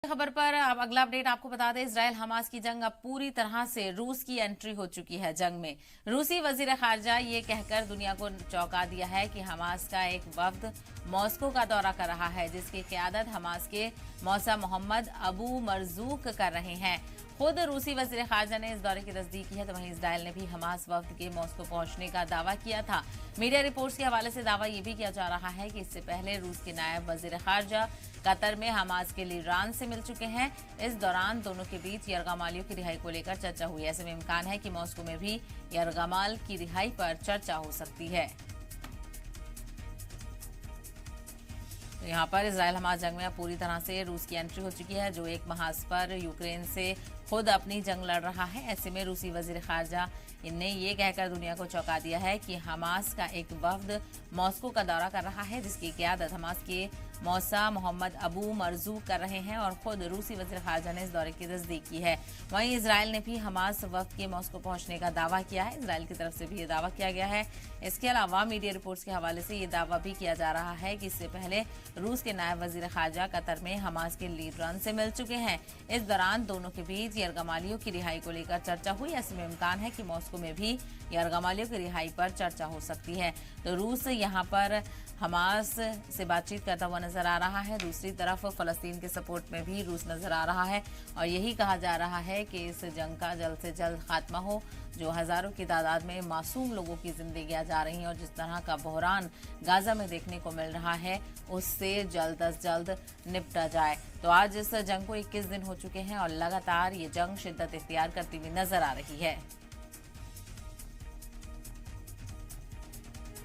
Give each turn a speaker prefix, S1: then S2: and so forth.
S1: खबर पर अब अगला अपडेट आपको बता दें। इजराइल हमास की जंग अब पूरी तरह से रूस की एंट्री हो चुकी है। जंग में रूसी वजीर खारजा ये कहकर दुनिया को चौंका दिया है कि हमास का एक वफ्द मॉस्को का दौरा कर रहा है, जिसकी क़यादत हमास के मौसा मोहम्मद अबू मरजूक कर रहे हैं। खुद रूसी वजीर खारजा ने इस दौरे की तस्दीक की है, तो वहीं इजराइल ने भी हमास वफ्द के मॉस्को पहुंचने का दावा किया था। मीडिया रिपोर्ट्स के हवाले से दावा यह भी किया जा रहा है कि इससे पहले रूस के नायब वजीर खारजा कतर में हमास के लीडरान से मिल चुके हैं। इस दौरान दोनों के बीच यरगमालियों की रिहाई को लेकर चर्चा हुई। ऐसे में इम्कान है कि मॉस्को में भी यरगमाल की रिहाई पर चर्चा हो सकती है। तो यहाँ पर इजराइल हमास जंग में पूरी तरह से रूस की एंट्री हो चुकी है, जो एक महाज पर यूक्रेन से खुद अपनी जंग लड़ रहा है। ऐसे में रूसी वजीर खारजा इनने ये कहकर दुनिया को चौंका दिया है कि हमास का एक वफ्द मॉस्को का दौरा कर रहा है, जिसकी क़यादत हमास के मौसा मोहम्मद अबू मरजूक कर रहे हैं और खुद रूसी वज़ीर ख़ारजा ने इस दौरे की तस्दीक की है। वहीं इजराइल ने भी हमास वफ्द के मॉस्को पहुंचने का दावा किया है। इजराइल की तरफ से भी ये दावा किया गया है। इसके अलावा मीडिया रिपोर्ट्स के हवाले से ये दावा भी किया जा रहा है कि इससे पहले रूस के नायब वज़ीर ख़ारजा कतर में हमास के लीडरान से मिल चुके हैं। इस दौरान दोनों के बीच यरगमालियों की रिहाई को लेकर चर्चा हुई। ऐसे में इम्कान है कि मॉस्को में भी यरगमालियों की रिहाई पर चर्चा हो सकती है। तो रूस यहाँ पर हमास से बातचीत करता हुआ नजर आ रहा है। दूसरी तरफ फलस्तीन के सपोर्ट में भी रूस नजर आ रहा है और यही कहा जा रहा है कि इस जंग का जल्द से जल्द खात्मा हो, जो हजारों की तादाद में मासूम लोगों की जिंदगियां जा रही हैं और जिस तरह का बहरान गाजा में देखने को मिल रहा है, उससे जल्द अज जल्द निपटा जाए। तो आज इस जंग को 21 दिन हो चुके हैं और लगातार ये जंग शिद्दत इख्तियार करती हुई नजर आ रही है।